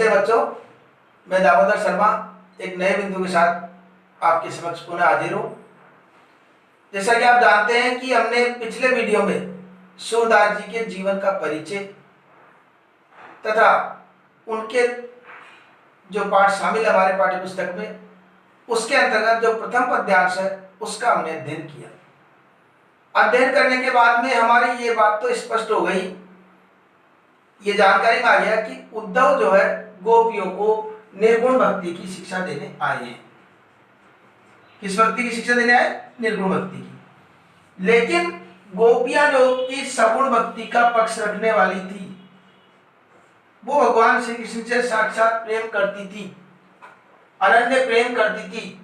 नमस्ते बच्चों, मैं दामोदर शर्मा एक नए बिंदु के साथ आपके समक्ष पुनः हाजिर हूँ। जैसा कि आप जानते हैं कि हमने पिछले वीडियो में सूरदास जी के जीवन का परिचय तथा उनके जो पाठ शामिल है हमारे पाठ्य पुस्तक में, उसके अंतर्गत जो प्रथम पद्यांश है उसका हमने अध्ययन किया। अध्ययन करने के बाद में हमारी ये बात तो स्पष्ट हो गई, ये जानकारी में आ गया कि उद्धव जो है गोपियों को निर्गुण भक्ति की शिक्षा देने आए हैं। किस भक्ति की शिक्षा देने आए? निर्गुण भक्ति की। लेकिन गोपियां जो कि सगुण भक्ति का पक्ष रखने वाली थी, वो भगवान श्री कृष्ण से साक्षात प्रेम करती थी, अनन्य प्रेम करती थी,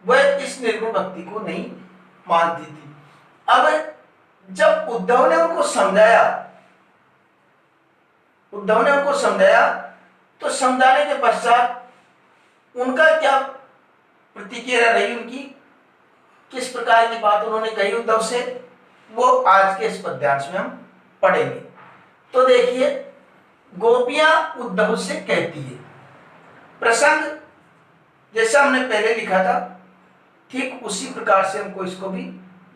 वह इस निर्गुण भक्ति को नहीं मानती थी। अब जब उद्धव ने उनको समझाया तो समझाने के पश्चात उनका क्या प्रतिक्रिया रही, उनकी किस प्रकार की बात उन्होंने कही उद्धव से, वो आज के इस पद्यांश में हम पढ़ेंगे। तो देखिए, गोपियां उद्धव से कहती है, प्रसंग जैसा हमने पहले लिखा था ठीक उसी प्रकार से हमको इसको भी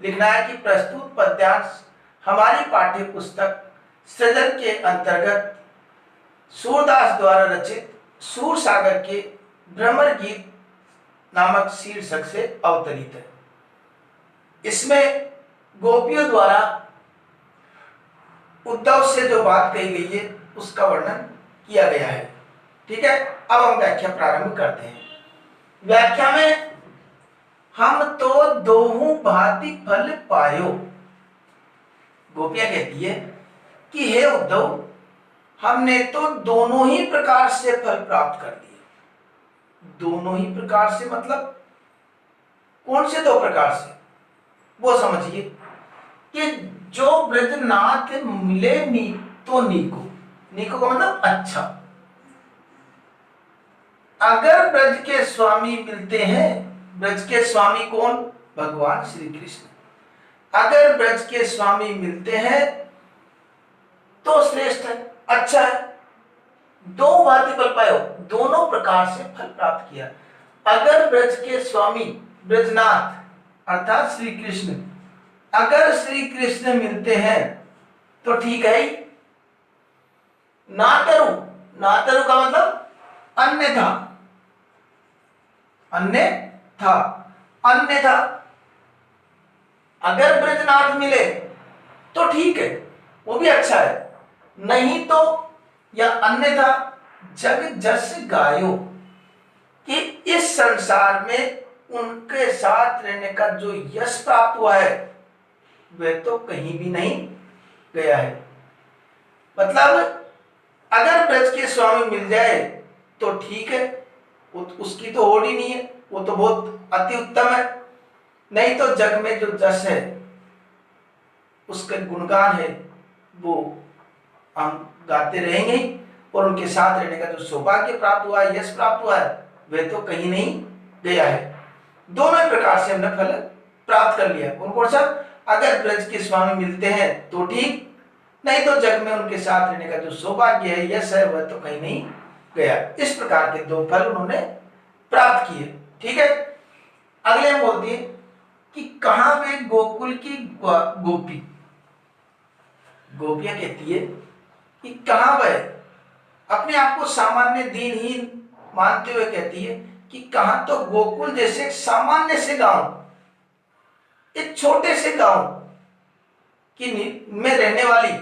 लिखना है कि प्रस्तुत पद्यांश हमारी पाठ्य पुस्तक सृजन के अंतर्गत सूरदास द्वारा रचित सूर सागर के भ्रमर गीत नामक शीर्षक से अवतरित है। इसमें गोपियों द्वारा उद्धव से जो बात कही गई है उसका वर्णन किया गया है। ठीक है, अब हम व्याख्या प्रारंभ करते हैं। व्याख्या में हम तो दोहू भांति फल पायो। गोपियां कहती है कि हे उद्धव, हमने तो दोनों ही प्रकार से फल प्राप्त कर दिए। दोनों ही प्रकार से मतलब कौन से दो प्रकार से, वो समझिए कि जो ब्रजनाथ मिले तो नीको का मतलब अच्छा। अगर ब्रज के स्वामी मिलते हैं, ब्रज के स्वामी कौन? भगवान श्री कृष्ण। अगर ब्रज के स्वामी मिलते हैं तो श्रेष्ठ है, अच्छा है। दो भांति फल पायो, दोनों प्रकार से फल प्राप्त किया। अगर ब्रज के स्वामी ब्रजनाथ अर्थात श्री कृष्ण, अगर श्री कृष्ण मिलते हैं तो ठीक है ही। नातरु का मतलब अन्यथा अगर ब्रजनाथ मिले तो ठीक है, वो भी अच्छा है। नहीं तो या अन्यथा जग जस गायो, कि इस संसार में उनके साथ रहने का जो यश प्राप्त हुआ है वह तो कहीं भी नहीं गया है। मतलब अगर ब्रज के स्वामी मिल जाए तो ठीक है, उसकी तो होड़ ही नहीं है, वो तो बहुत अति उत्तम है। नहीं तो जग में जो जस है, उसके गुणगान है, वो हम गाते रहेंगे ही, और उनके साथ रहने का जो सौभाग्य प्राप्त हुआ है, यश प्राप्त हुआ है, वह तो कहीं नहीं गया है। दोनों प्रकार से हमने फल प्राप्त कर लिया। कौन सा? अगर ब्रज के स्वामी मिलते हैं तो ठीक, नहीं तो जग में उनके साथ रहने का जो सौभाग्य है, यश है, वह तो कहीं नहीं गया। इस प्रकार के दो फल उन्होंने प्राप्त किए। ठीक है, अगले हम बोलते हैं कि कहां वे गोकुल की गोपियां कहती है कि कहां वह, अपने आप को सामान्य दीनहीन मानते हुए कहती है कि कहां तो गोकुल जैसे एक सामान्य से गांव, एक छोटे से गांव की में रहने वाली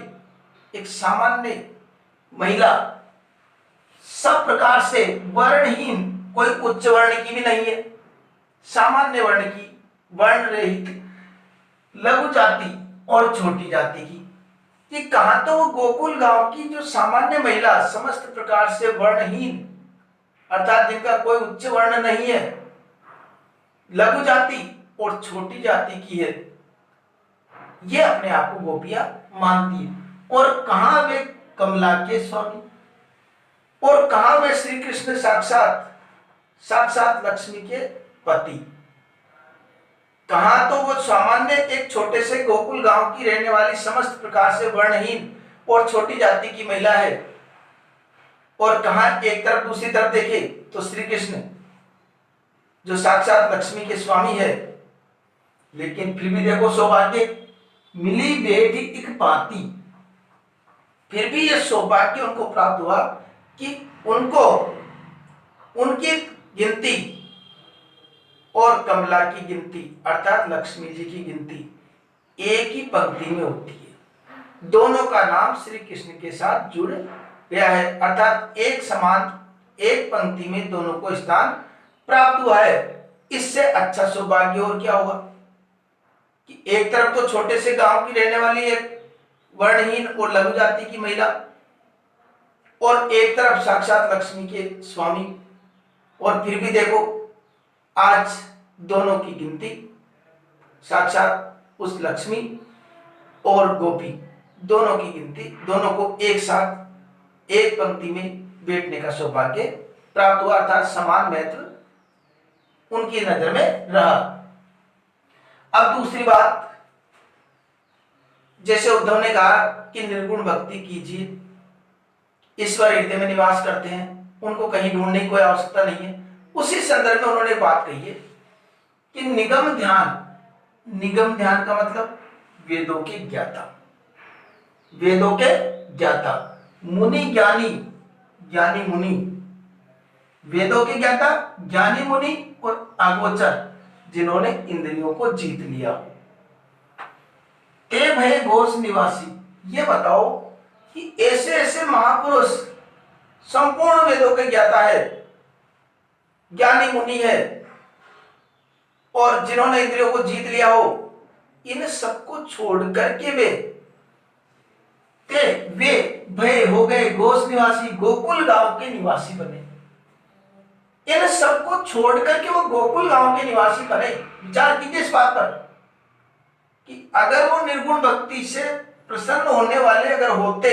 एक सामान्य महिला, सब प्रकार से वर्णहीन, कोई उच्च वर्ण की भी नहीं है, सामान्य वर्ण की, वर्ण रहित, लघु जाति और छोटी जाति की, कि कहां तो वो गोकुल गांव की जो सामान्य महिला, समस्त प्रकार से वर्णहीन अर्थात जिनका कोई उच्च वर्ण नहीं है, लघु जाति और छोटी जाति की है, ये अपने आप को गोपियां मानती है। और कहां वे कमला के स्वामी, और कहां वे श्री कृष्ण साक्षात लक्ष्मी के पति। कहां तो वो सामान्य एक छोटे से गोकुल गांव की रहने वाली समस्त प्रकार से वर्णहीन और छोटी जाति की महिला है, और कहा एक तरफ दूसरी तरफ देखे तो श्री कृष्ण जो साक्षात लक्ष्मी के स्वामी है, लेकिन फिर भी देखो सौभाग्य, मिली बेटी एक पाती, फिर भी ये सौभाग्य उनको प्राप्त हुआ कि उनको उनकी गिनती और कमला की गिनती अर्थात लक्ष्मी जी की गिनती एक ही पंक्ति में होती है। दोनों का नाम श्री कृष्ण के साथ जुड़ गया है, अर्थात एक समान एक पंक्ति में दोनों को स्थान प्राप्त हुआ है। इससे अच्छा सौभाग्य और क्या हुआ कि एक तरफ तो छोटे से गांव की रहने वाली एक वर्णहीन और लघु जाति की महिला, और एक तरफ साक्षात लक्ष्मी के स्वामी, और फिर भी देखो आज दोनों की गिनती साक्षात उस लक्ष्मी और गोपी दोनों की गिनती, दोनों को एक साथ एक पंक्ति में बैठने का सौभाग्य प्राप्त हुआ, अर्थात समान महत्व उनकी नजर में रहा। अब दूसरी बात, जैसे उद्धव ने कहा कि निर्गुण भक्ति कीजिए, ईश्वर हृदय में निवास करते हैं, उनको कहीं ढूंढने की कोई आवश्यकता नहीं है। उसी संदर्भ में उन्होंने बात कही है कि निगम ध्यान, निगम ध्यान का मतलब वेदों के ज्ञाता, वेदों के ज्ञाता, मुनि ज्ञानी, ज्ञानी मुनि, वेदों के ज्ञाता ज्ञानी मुनि और अगोचर जिन्होंने इंद्रियों को जीत लिया। ते भय घोष निवासी, ये बताओ कि ऐसे ऐसे महापुरुष संपूर्ण वेदों के ज्ञाता है, ज्ञानी मुनि है, और जिन्होंने इंद्रियों को जीत लिया हो, इन सबको छोड़ करके वे भय हो गए घोष निवासी, गोकुल गांव के निवासी बने। इन सबको छोड़ करके वो गोकुल गांव के निवासी बने। विचार कीजिए इस बात पर कि अगर वो निर्गुण भक्ति से प्रसन्न होने वाले अगर होते,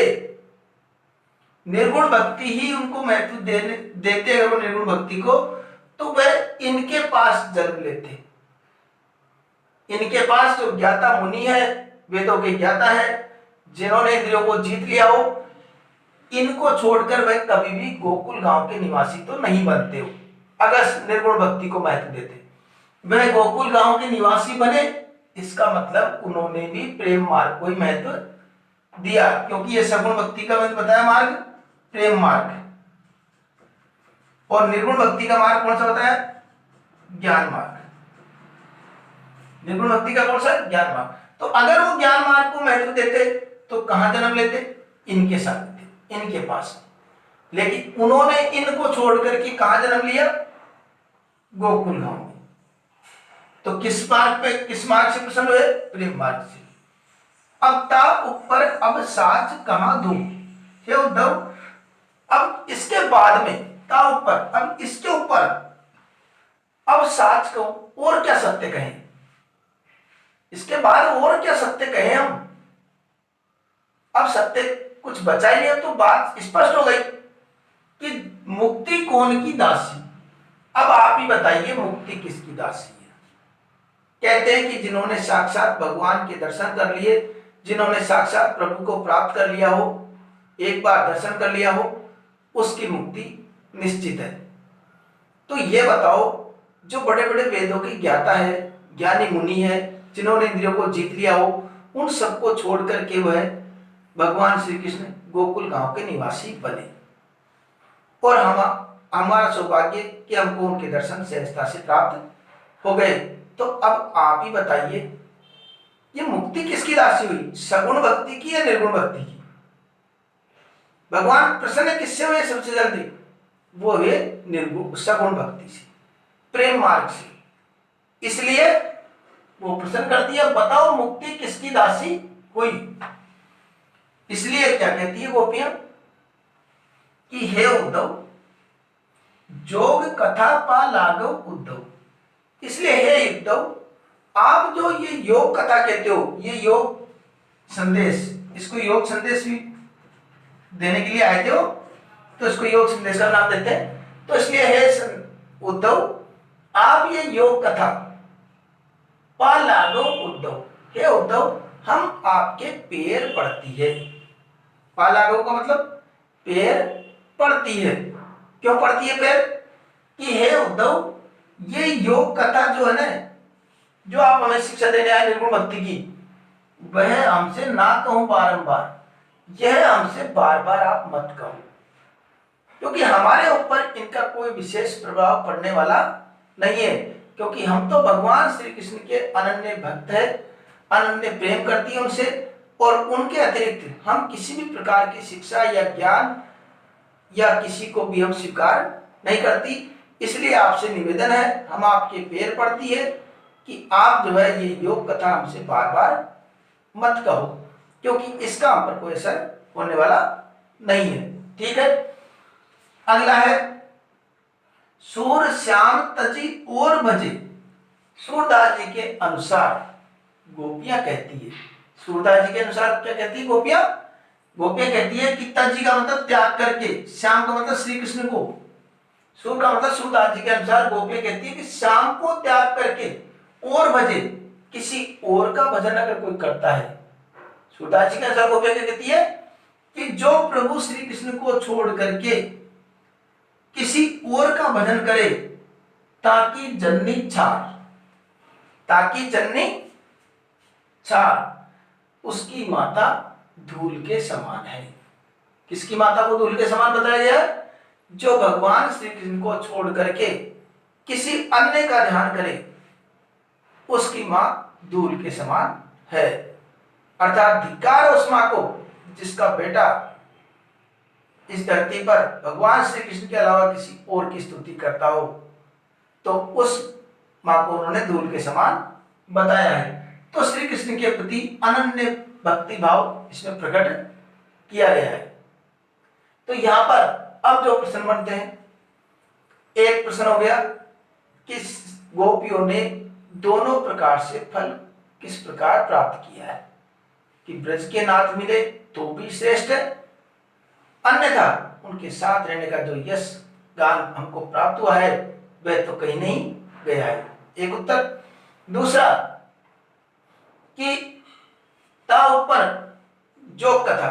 निर्गुण भक्ति ही उनको महत्व देते अगर वो निर्गुण भक्ति को, तो वह इनके पास जन्म लेते। इनके पास जो ज्ञाता मुनि है, वेदों के ज्ञाता है, जिन्होंने इंद्रियों को जीत लिया हो, इनको छोड़कर वह कभी भी गोकुल गांव के निवासी तो नहीं बनते हो अगर निर्गुण भक्ति को महत्व देते। वह गोकुल गांव के निवासी बने, इसका मतलब उन्होंने भी प्रेम मार्ग को ही महत्व दिया, क्योंकि यह सगुण भक्ति का मैंने बताया मार्ग प्रेम मार्ग, और निर्गुण भक्ति का मार्ग कौन सा होता है? ज्ञान मार्ग। निर्गुण भक्ति का कौन सा? ज्ञान मार्ग। तो अगर वो ज्ञान मार्ग को महत्व देते तो कहां जन्म लेते? इनके साथ, इनके पास। लेकिन उन्होंने इनको छोड़ करके कहां जन्म लिया? गोकुल गांव में। तो किस मार्ग से प्रसन्न हुए? प्रेम मार्ग से। अब ता ऊपर अब साच कहां दूं? हे उद्धव, अब इसके बाद में ता ऊपर, अब इसके ऊपर अब साच कहूं, और क्या सत्य कहें? इसके बाद और क्या सत्य कहें हम? अब सत्य कुछ बचा ही नहीं। अब तो बात स्पष्ट हो गई कि मुक्ति कौन की दासी। अब आप ही बताइए मुक्ति किसकी दासी है? कहते हैं कि जिन्होंने साक्षात भगवान के दर्शन कर लिए, जिन्होंने साक्षात प्रभु को प्राप्त कर लिया हो, एक बार दर्शन कर लिया हो, उसकी मुक्ति निश्चित है। तो ये बताओ, जो बड़े बड़े वेदों के ज्ञाता है, ज्ञानी मुनि है, जिन्होंने इंद्रियों को जीत लिया हो, उन सबको छोड़ करके वह भगवान श्री कृष्ण गोकुल गांव के निवासी बने, और हमारा सौभाग्य कि हमको उनके दर्शन सहजता से प्राप्त हो गए। तो अब आप ही बताइए, ये मुक्ति किसकी राशि हुई? सगुण भक्ति की या निर्गुण भक्ति की? भगवान प्रसन्न किससे हुए सबसे जल्दी? वो हुए निर्गुण सगुण भक्ति से, प्रेम मार्ग से। इसलिए वो प्रसन्न कर दिया। बताओ मुक्ति किसकी दासी हुई? इसलिए क्या कहती है गोपियां कि हे उद्धव, जोग कथा पा लागव उद्धव। इसलिए हे उद्धव, आप जो ये योग कथा कहते हो, ये योग संदेश, इसको योग संदेश भी देने के लिए आए थे हो, तो इसको योग संदेश का नाम देते हैं। तो इसलिए हे उद्धव, आप ये योग कथा पा लागो उद्धव, हे उद्धव, हम आपके पैर पड़ती है। पा लागो का मतलब पैर पड़ती है। क्यों पड़ती है फिर? कि हे उद्धव, ये योग कथा जो है ना, जो आप हमें शिक्षा देने आए निर्गुण भक्ति की, वह हमसे ना कहूं बारंबार, यह हमसे बार बार आप मत कहो, क्योंकि हमारे ऊपर इनका कोई विशेष प्रभाव पड़ने वाला नहीं है, क्योंकि हम तो भगवान श्री कृष्ण के अनन्य भक्त है, अनन्य प्रेम करती है उनसे, और उनके अतिरिक्त हम किसी भी प्रकार की शिक्षा या ज्ञान या किसी को भी हम स्वीकार नहीं करती। इसलिए आपसे निवेदन है, हम आपके पैर पड़ती है कि आप जो है ये योग कथा हमसे बार बार मत कहो, क्योंकि इसका हम पर कोई असर होने वाला नहीं है। ठीक है, अगला है सूर श्याम तजी और भजे। सूरदास जी के अनुसार गोपियां कहती है, सूरदास जी के अनुसार क्या कहती है गोपियां? गोपियां कहती है कि तजी का मतलब त्याग करके, श्याम का मतलब श्री कृष्ण को, सूर का मतलब सूरदास जी के अनुसार गोपियां कहती है कि श्याम को त्याग करके और भजे, किसी और का भजन अगर कोई करता है, सूरदास जी के अनुसार गोपियां क्या कहती है कि जो प्रभु श्री कृष्ण को छोड़ करके किसी और का भजन करे, ताकि जननी छार, ताकि जननी छार, उसकी माता धूल के समान है। किसकी माता को धूल के समान बताया गया? जो भगवान श्री कृष्ण को छोड़ करके किसी अन्य का ध्यान करे, उसकी मां धूल के समान है। अर्थात धिक्कार उस मां को जिसका बेटा इस धरती पर भगवान श्री कृष्ण के अलावा किसी और की स्तुति करता हो, तो उस मां को उन्होंने धूल के समान बताया है। तो श्री कृष्ण के प्रति अनन्य भक्ति भाव इसमें प्रकट किया गया है। तो यहां पर अब जो प्रश्न बनते हैं, एक प्रश्न हो गया कि गोपियों ने दोनों प्रकार से फल किस प्रकार प्राप्त किया है, कि ब्रज के नाथ मिले तो भी श्रेष्ठ है, अन्यथा उनके साथ रहने का जो यश गान हमको प्राप्त हुआ है वह तो कहीं नहीं गया है। एक उत्तर। दूसरा कि ता ऊपर योग कथा,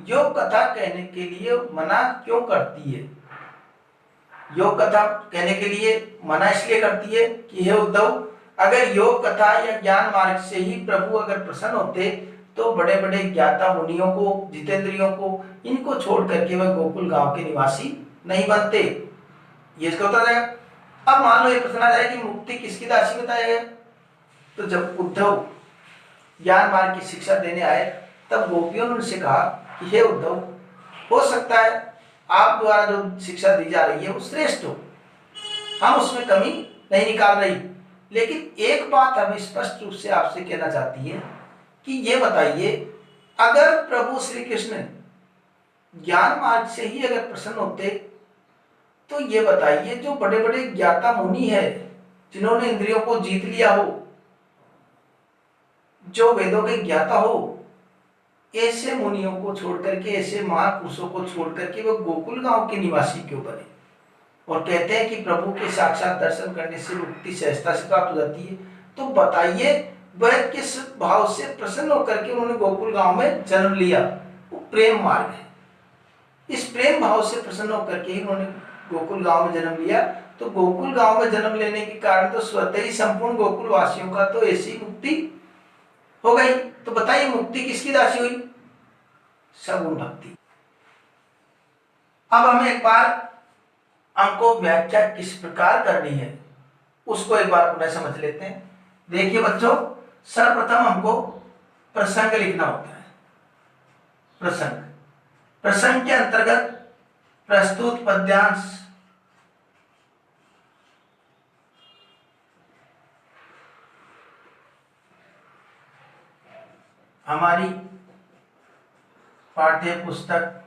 योग कथा कहने के लिए मना क्यों करती है? योग कथा कहने के लिए मना इसलिए करती है कि हे उद्धव, अगर योग कथा या ज्ञान मार्ग से ही प्रभु अगर प्रसन्न होते तो बड़े बड़े ज्ञाता मुनियों को, जितेंद्रियों को, इनको छोड़ करके वह गोकुल गांव के निवासी नहीं बनते। ये इसका उत्तर है। अब मान लो ये प्रश्न आ जाए कि मुक्ति किसकी दासी बताया गया, तो जब उद्धव ज्ञान मार्ग की शिक्षा देने आए तब गोपियों ने उनसे कहा कि हे उद्धव, हो सकता है आप द्वारा जो शिक्षा दी जा रही है वो श्रेष्ठ हो, हम उसमें कमी नहीं निकाल रही, लेकिन एक बात हम स्पष्ट रूप से आपसे कहना चाहती है कि ये बताइए, अगर प्रभु श्री कृष्ण ज्ञान मार्ग से ही अगर प्रसन्न होते तो ये बताइए जो बड़े बड़े ज्ञाता मुनि है जिन्होंने इंद्रियों को जीत लिया हो, जो वेदों के ज्ञाता हो, ऐसे मुनियों को छोड़ करके, ऐसे महापुरुषों को छोड़ करके वो गोकुल गांव के निवासी क्यों बने? और कहते हैं कि प्रभु के साक्षात दर्शन करने से मुक्ति सहजता से प्राप्त हो जाती है। तो बताइए वह किस भाव से प्रसन्न होकर के उन्होंने गोकुल गांव में जन्म लिया? वो प्रेम मार्ग है। इस प्रेम भाव से प्रसन्न होकर के ही उन्होंने गोकुल गांव में जन्म लिया। तो गोकुल गांव में जन्म लेने के कारण तो स्वतः ही संपूर्ण गोकुल वासियों का तो ऐसी मुक्ति हो गई। तो बताइए मुक्ति किसकी दासी हुई? सगुण भक्ति। अब हमें एक बार हमको व्याख्या किस प्रकार करनी है उसको एक बार पुनः समझ लेते हैं। देखिए बच्चों, सर्वप्रथम हमको प्रसंग लिखना होता है। प्रसंग, प्रसंग के अंतर्गत प्रस्तुत पद्यांश, हमारी पाठ्य पुस्तक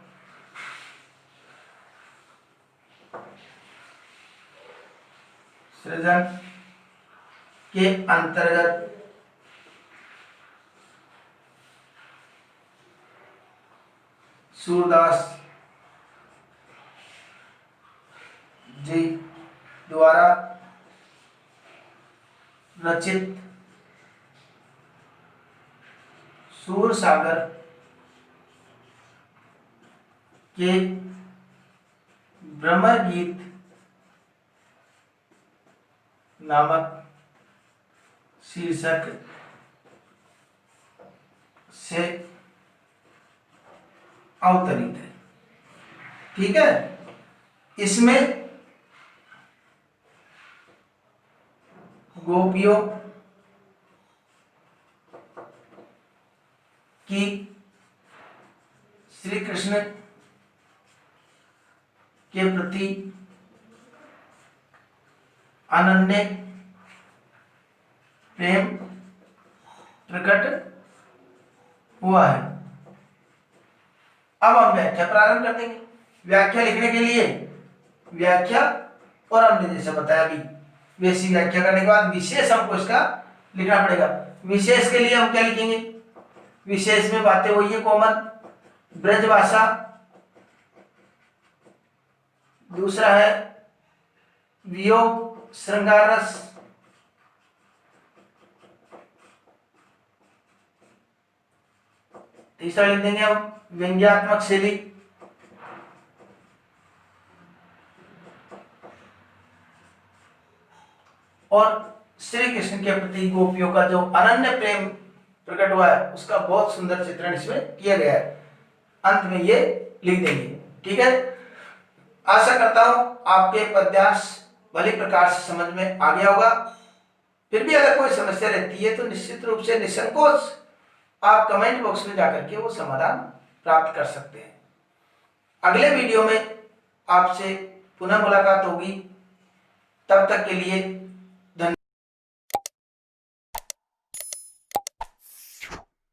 सृजन के अंतर्गत सूरदास जी द्वारा रचित सूरसागर के भ्रमर गीत नामक शीर्षक से अवतरित है। ठीक है, इसमें गोपियों की श्री कृष्ण के प्रति अनन्य प्रेम प्रकट हुआ है। अब हम व्याख्या प्रारंभ कर देंगे। व्याख्या लिखने के लिए व्याख्या और हमने जैसे बताया अभी वैसी व्याख्या करने के बाद विशेष हमको इसका लिखना पड़ेगा। विशेष के लिए हम क्या लिखेंगे? विशेष में बातें वही है कॉमन, ब्रजभाषा, दूसरा है वियोग श्रृंगार रस, तीसरा लिख देंगे हम व्यंग्यात्मक शैली, और श्री कृष्ण के प्रति गोपियों का जो अनन्य प्रेम प्रकट हुआ है उसका बहुत सुंदर चित्रण इसमें किया गया है। अंत में ये लिख देंगे। ठीक है, आशा करता हूं आपके पद्यांश भली प्रकार से समझ में आ गया होगा। फिर भी अगर कोई समस्या रहती है तो निश्चित रूप से निसंकोच आप कमेंट बॉक्स में जाकर के वो समाधान प्राप्त कर सकते हैं। अगले वीडियो में आपसे पुनः मुलाकात होगी। तब तक के लिए